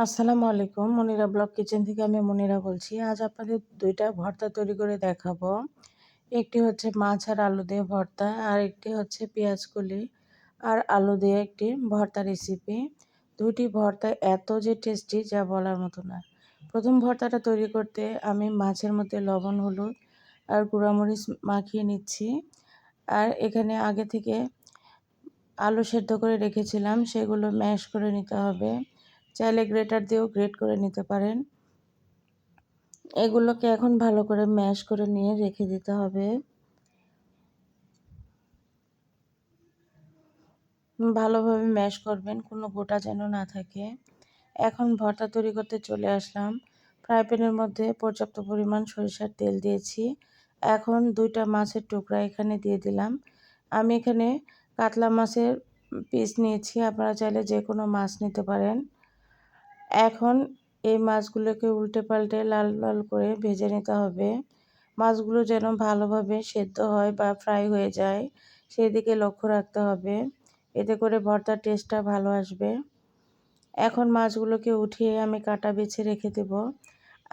আসসালামু আলাইকুম। Monira blog kitchen থেকে আমি মনিরা বলছি। আজ আপনাদের ২ টা ভর্তা তৈরি করে দেখাবো। একটি হচ্ছে মাছ আর আলু দিয়ে ভর্তা, আর একটি হচ্ছে পেঁয়াজ কলি আর আলু দিয়ে একটি ভর্তা রেসিপি। ২ টি ভর্তা এত যে টেস্টি যা বলার মতো না। প্রথম ভর্তাটা তৈরি করতে আমি মাছের মধ্যে লবণ, হলুদ আর গুঁড়ামরিচ মাখিয়ে নিচ্ছি। আর এখানে আগে থেকে আলু সেদ্ধ করে রেখেছিলাম, সেগুলো ম্যাশ করে নিতে হবে। চাইলে গ্রেটার দিয়েও গ্রেট করে নিতে পারেন। এগুলোকে এখন ভালো করে ম্যাশ করে নিয়ে রেখে দিতে হবে। ভালোভাবে ম্যাশ করবেন, কোনো গোটা যেন না থাকে। এখন ভর্তা তৈরি করতে চলে আসলাম। ফ্রাই প্যানের মধ্যে পর্যাপ্ত পরিমাণ সরিষার তেল দিয়েছি। এখন ২টা মাছের টুকরা এখানে দিয়ে দিলাম। আমি এখানে কাতলা মাছের পিস নিয়েছি, আপনারা চাইলে যে কোনো মাছ নিতে পারেন। এখন এই মাছগুলোকে উল্টে পাল্টে লাল লাল করে ভেজে নিতে হবে। মাছগুলো যেন ভালোভাবে সেদ্ধ হয় বা ফ্রাই হয়ে যায়, সেই দিকে লক্ষ্য রাখতে হবে। এতে করে ভর্তার টেস্টটা ভালো আসবে। এখন মাছগুলোকে উঠিয়ে আমি কাটা বেছে রেখে দেব।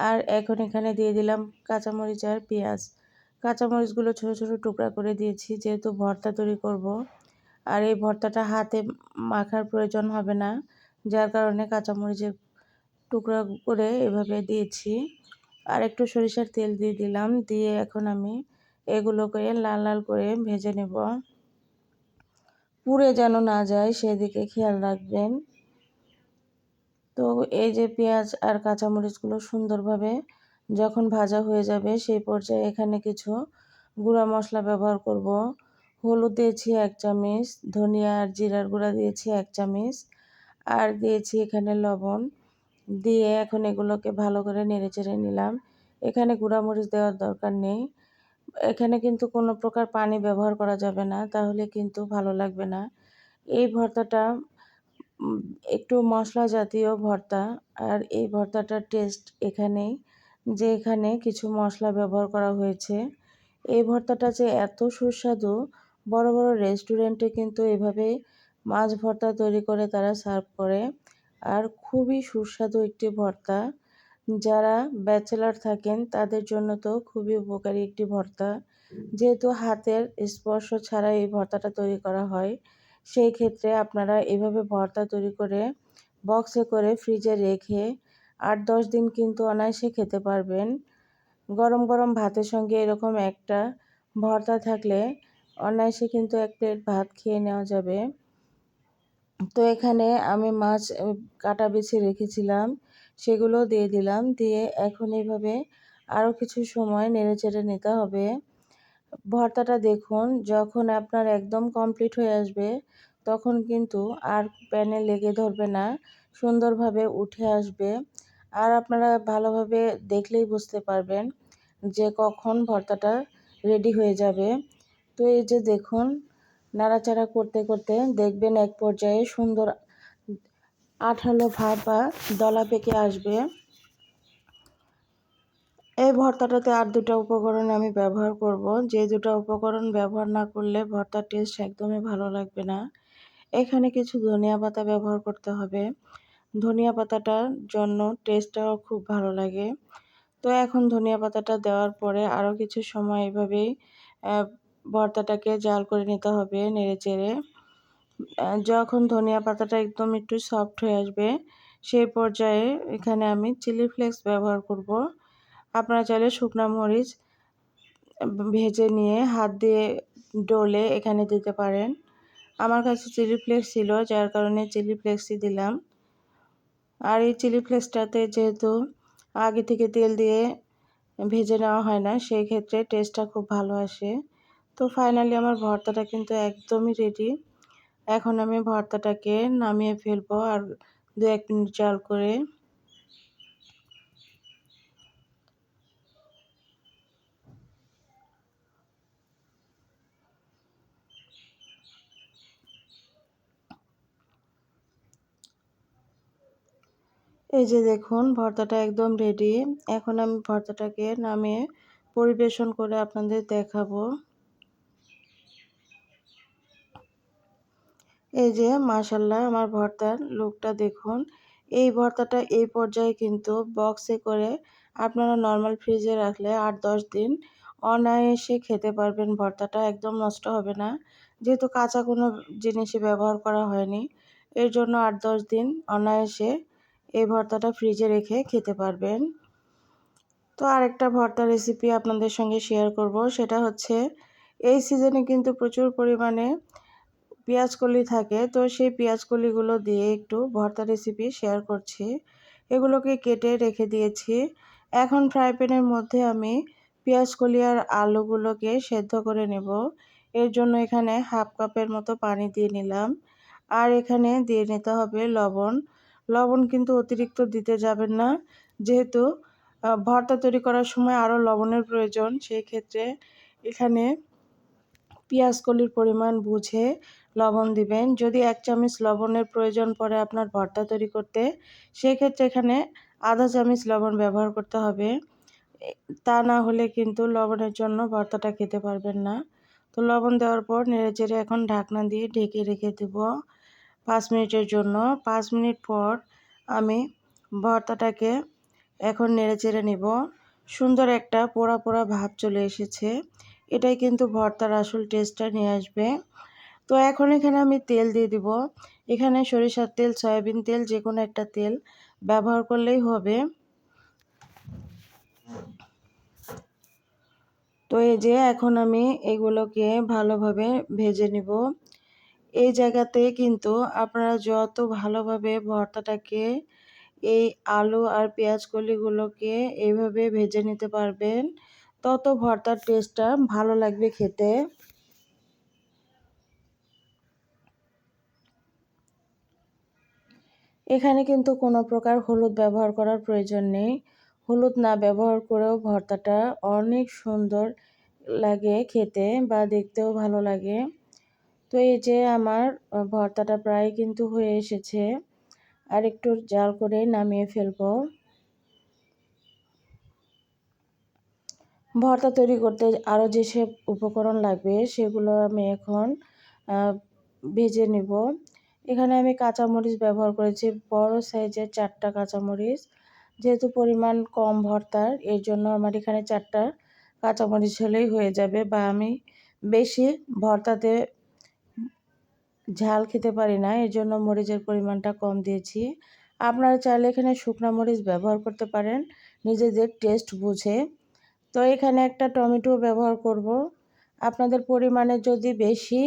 আর এখন এখানে দিয়ে দিলাম কাঁচামরিচ আর পেঁয়াজ। কাঁচামরিচগুলো ছোটো ছোটো টুকরা করে দিয়েছি, যেহেতু ভর্তা তৈরি করব। আর এই ভর্তাটা হাতে মাখার প্রয়োজন হবে না, যার কারণে কাঁচামরিচের টুকরা করে এভাবে দিয়েছি। আর একটু সরিষার তেল দিয়ে দিলাম, দিয়ে এখন আমি এগুলোকে লাল লাল করে ভেজে নেব। পুড়ে যেন না যায় সেদিকে খেয়াল রাখবেন। তো এই যে পেঁয়াজ আর কাঁচামরিচগুলো সুন্দরভাবে যখন ভাজা হয়ে যাবে, সেই পর্যায়ে এখানে কিছু গুঁড়া মশলা ব্যবহার করব। হলুদ দিয়েছি ১ চামচ, ধনিয়া আর জিরার গুঁড়া দিয়েছি ১ চামচ, আর দিয়েছি এখানে লবণ। দিয়ে এখন এগুলোকে ভালো করে নেড়েচেড়ে নিলাম। এখানে গুঁড়ামরিচ দেওয়ার দরকার নেই। এখানে কিন্তু কোনো প্রকার পানি ব্যবহার করা যাবে না, তাহলে কিন্তু ভালো লাগবে না। এই ভর্তাটা উম একটু মশলা জাতীয় ভর্তা। আর এই ভর্তাটার টেস্ট এখানেই যে এখানে কিছু মশলা ব্যবহার করা হয়েছে। এই ভর্তাটা যে এত সুস্বাদু, বড় বড় রেস্টুরেন্টে কিন্তু এভাবেই মাছ ভর্তা তৈরি করে তারা সার্ভ করে। আর খুবই সুস্বাদু একটি ভর্তা। যারা ব্যাচেলর থাকেন তাদের জন্য তো খুবই উপকারী একটি ভর্তা। যেহেতু হাতের স্পর্শ ছাড়া এই ভর্তাটা তৈরি করা হয়, সেই ক্ষেত্রে আপনারা এভাবে ভর্তা তৈরি করে বক্সে করে ফ্রিজে রেখে ৮-১০ দিন কিন্তু অনায়াসে খেতে পারবেন। গরম গরম ভাতের সঙ্গে এরকম একটা ভর্তা থাকলে অনায়াসে কিন্তু ১ প্লেট ভাত খেয়ে নেওয়া যাবে। তো এখানে আমি মাছ কাটা বেছে রেখেছিলাম, সেগুলো দিয়ে দিলাম। দিয়ে এখন এইভাবে আরও কিছু সময় নেড়েচেড়ে নিতে হবে। ভর্তাটা দেখুন, যখন আপনার একদম কমপ্লিট হয়ে আসবে, তখন কিন্তু আর প্যানে লেগে ধরবে না, সুন্দরভাবে উঠে আসবে। আর আপনারা ভালোভাবে দেখলেই বুঝতে পারবেন যে কখন ভর্তাটা রেডি হয়ে যাবে। তো এই যে দেখুন, নাড়াচাড়া করতে করতে দেখবেন এক পর্যায়ে সুন্দর আঠালো ভাব বা দলা পেকে আসবে। এই ভর্তাটাতে আর ২টা উপকরণ আমি ব্যবহার করব, যে ২টা উপকরণ ব্যবহার না করলে ভর্তার টেস্ট একদমই ভালো লাগবে না। এখানে কিছু ধনিয়া পাতা ব্যবহার করতে হবে। ধনিয়া পাতাটার জন্য টেস্টটাও খুব ভালো লাগে। তো এখন ধনিয়া পাতাটা দেওয়ার পরে আরও কিছু সময় এভাবেই ভর্তাটাকে জাল করে নিতে হবে নেড়েচেড়ে। যখন ধনিয়া পাতাটা একদম একটু সফট হয়ে আসবে, সেই পর্যায়ে এখানে আমি চিলি ফ্লেক্স ব্যবহার করব। আপনারা চাইলে শুকনা মরিচ ভেজে নিয়ে হাত দিয়ে ডলে এখানে দিতে পারেন। আমার কাছে চিলি ফ্লেক্স ছিল, যার কারণে চিলি ফ্লেক্সই দিলাম। আর এই চিলি ফ্লেক্সটাতে যেহেতু আগে থেকে তেল দিয়ে ভেজে নেওয়া হয় না, সেই ক্ষেত্রে টেস্টটা খুব ভালো আসে। তো ফাইনালি আমার ভর্তাটা কিন্তু একদমই রেডি। এখন আমি ভর্তাটাকে নামিয়ে ফেলবো আর ২-১ মিনিট জাল করে। এই যে দেখুন, ভর্তাটা একদম রেডি। এখন আমি ভর্তাটাকে নামিয়ে পরিবেশন করে আপনাদের দেখাবো। এই যে মাশাআল্লাহ, আমার ভর্তার লুকটা দেখুন। এই ভর্তাটা এই পর্যায়ে কিন্তু বক্সে করে আপনারা নর্মাল ফ্রিজে রাখলে ৮-১০ দিন অনায়াসে খেতে পারবেন। ভর্তাটা একদম নষ্ট হবে না, যেহেতু কাঁচা কোনো জিনিসই ব্যবহার করা হয়নি। এর জন্য ৮-১০ দিন অনায়াসে এই ভর্তাটা ফ্রিজে রেখে খেতে পারবেন। তো আরেকটা ভর্তা রেসিপি আপনাদের সঙ্গে শেয়ার করব, সেটা হচ্ছে এই সিজনে কিন্তু প্রচুর পরিমাণে পেঁয়াজকলি থাকে, তো সেই পেঁয়াজকলিগুলো দিয়ে একটু ভর্তা রেসিপি শেয়ার করছি। এগুলোকে কেটে রেখে দিয়েছি। এখন ফ্রাই প্যানের মধ্যে আমি পেঁয়াজকলি আর আলুগুলোকে সেদ্ধ করে নেব। এর জন্য এখানে 1/2 কাপের মতো পানি দিয়ে নিলাম। আর এখানে দিয়ে নিতে হবে লবণ। লবণ কিন্তু অতিরিক্ত দিতে যাবেন না, যেহেতু ভর্তা তৈরি করার সময় আরও লবণের প্রয়োজন। সেই ক্ষেত্রে এখানে পেঁয়াজকলির পরিমাণ বুঝে লবণ দিবেন। যদি 1 চামচ লবণের প্রয়োজন পড়ে আপনার ভর্তা তৈরি করতে, সেক্ষেত্রে এখানে আধা চামচ লবণ ব্যবহার করতে হবে। তা না হলে কিন্তু লবণের জন্য ভর্তাটা খেতে পারবেন না। তো লবণ দেওয়ার পর নেড়েচেড়ে এখন ঢাকনা দিয়ে ঢেকে রেখে দেব 5 মিনিটের জন্য। 5 মিনিট পর আমি ভর্তাটাকে এখন নেড়েচেড়ে নিব। সুন্দর একটা পোড়া পোড়া ভাব চলে এসেছে। এটাই কিন্তু ভর্তার আসল টেস্টটা নিয়ে আসবে। তো এখন এখানে আমি তেল দিয়ে দিব। এখানে সরিষার তেল, সয়াবিন তেল, যে কোনো একটা তেল ব্যবহার করলেই হবে। তো এই যে এখন আমি এগুলোকে ভালোভাবে ভেজে নিব। এই জায়গাতে কিন্তু আপনারা যত ভালোভাবে ভর্তাটাকে এই আলু আর পেঁয়াজ কলিগুলোকে এইভাবে ভেজে নিতে পারবেন, তত ভর্তার টেস্টটা ভালো লাগবে খেতে। এখানে কিন্তু কোনো প্রকার হলুদ ব্যবহার করার প্রয়োজন নেই। হলুদ না ব্যবহার করেও ভর্তাটা অনেক সুন্দর লাগে খেতে, বা দেখতেও ভালো লাগে। তো এই যে আমার ভর্তাটা প্রায় কিন্তু হয়ে এসেছে। আর একটু জাল করে নামিয়ে ফেলবো। ভর্তা তৈরি করতে আরও যেসব উপকরণ লাগবে সেগুলো আমি এখন ভেজে নিব। এখানে আমি কাঁচামরিচ ব্যবহার করেছি, বড় সাইজের 4টা কাঁচামরিচ। যেহেতু পরিমাণ কম ভর্তার, এর জন্য আমার এখানে 4টা কাঁচামরিচ হলেই হয়ে যাবে, বা আমি বেশি ভর্তাতে ঝাল খেতে পারি না, এর জন্য মরিচের পরিমাণটা কম দিয়েছি। আপনারা চাইলে এখানে শুকনা মরিচ ব্যবহার করতে পারেন নিজেদের টেস্ট বুঝে। তো এখানে একটা টমেটো ব্যবহার করব। আপনাদের পরিমাণে যদি বেশি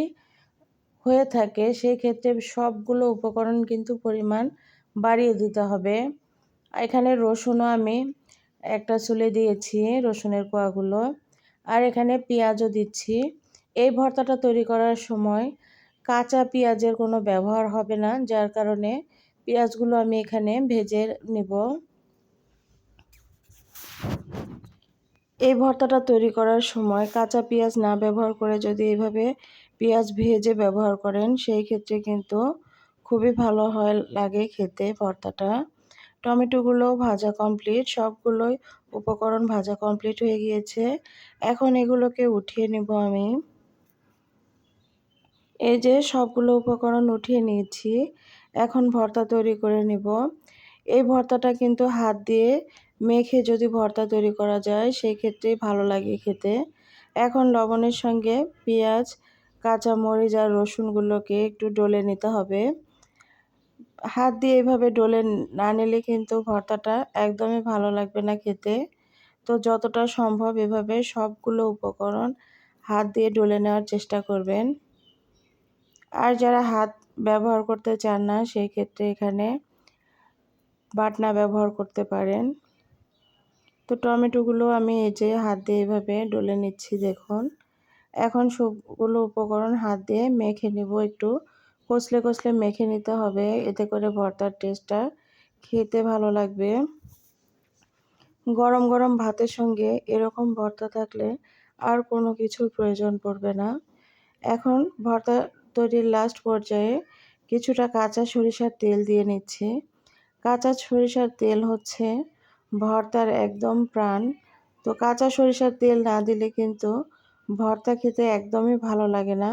হয়ে থাকে সেই ক্ষেত্রে সবগুলো উপকরণ কিন্তু পরিমাণ বাড়িয়ে দিতে হবে। এখানে রসুনও আমি একটা ছুলে দিয়েছি, রসুনের কোয়াগুলো। আর এখানে পেঁয়াজও দিচ্ছি। এই ভর্তাটা তৈরি করার সময় কাঁচা পেঁয়াজের কোনো ব্যবহার হবে না, যার কারণে পেঁয়াজগুলো আমি এখানে ভেজে নেব। এই ভর্তাটা তৈরি করার সময় কাঁচা পেঁয়াজ না ব্যবহার করে যদি এইভাবে পেঁয়াজ ভেজে ব্যবহার করেন, সেই ক্ষেত্রে কিন্তু খুবই ভালো লাগে খেতে ভর্তাটা। টমেটোগুলো ভাজা কমপ্লিট, সবগুলোই উপকরণ ভাজা কমপ্লিট হয়ে গিয়েছে। এখন এগুলোকে উঠিয়ে নেব আমি। এই যে সবগুলো উপকরণ উঠিয়ে নিয়েছি। এখন ভর্তা তৈরি করে নেব। এই ভর্তাটা কিন্তু হাত দিয়ে মেখে যদি ভর্তা তৈরি করা যায় সেই ক্ষেত্রেই ভালো লাগে খেতে। এখন লবণের সঙ্গে পেঁয়াজ, কাঁচামরিচ আর রসুনগুলোকে একটু ডলে নিতে হবে। হাত দিয়ে এভাবে ডলে না নিলে কিন্তু ভর্তাটা একদমই ভালো লাগবে না খেতে। তো যতটা সম্ভব এভাবে সবগুলো উপকরণ হাত দিয়ে ডলে নেওয়ার চেষ্টা করবেন। আর যারা হাত ব্যবহার করতে চান না সেই ক্ষেত্রে এখানে বাটনা ব্যবহার করতে পারেন। তো টমেটোগুলো আমি এই যে হাত দিয়ে এভাবে ডলে নিচ্ছি দেখুন। এখন সবগুলো উপকরণ হাত দিয়ে মেখে নিব, একটু কষলে কষলে মেখে নিতে হবে, এতে করে ভর্তার টেস্টটা খেতে ভালো লাগবে। গরম গরম ভাতের সঙ্গে এরকম ভর্তা থাকলে আর কোনো কিছুর প্রয়োজন পড়বে না। এখন ভর্তা তৈরির লাস্ট পর্যায়ে কিছুটা কাঁচা সরিষার তেল দিয়ে নিচ্ছি। কাঁচা সরিষার তেল হচ্ছে ভর্তার একদম প্রাণ। তো কাঁচা সরিষার তেল না দিলে কিন্তু ভর্তা খেতে একদমই ভালো লাগে না।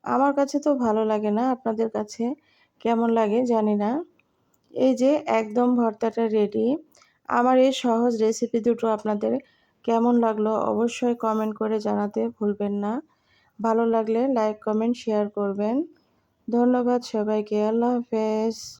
আমার কাছে তো ভালো লাগে না, আপনাদের কাছে কেমন লাগে জানি না। এই যে একদম ভর্তাটা রেডি। আমার এই সহজ রেসিপি দুটো আপনাদের কেমন লাগলো অবশ্যই কমেন্ট করে জানাতে ভুলবেন না। ভালো লাগলে লাইক, কমেন্ট, শেয়ার করবেন। ধন্যবাদ সবাইকে। আল্লাহ হাফেজ।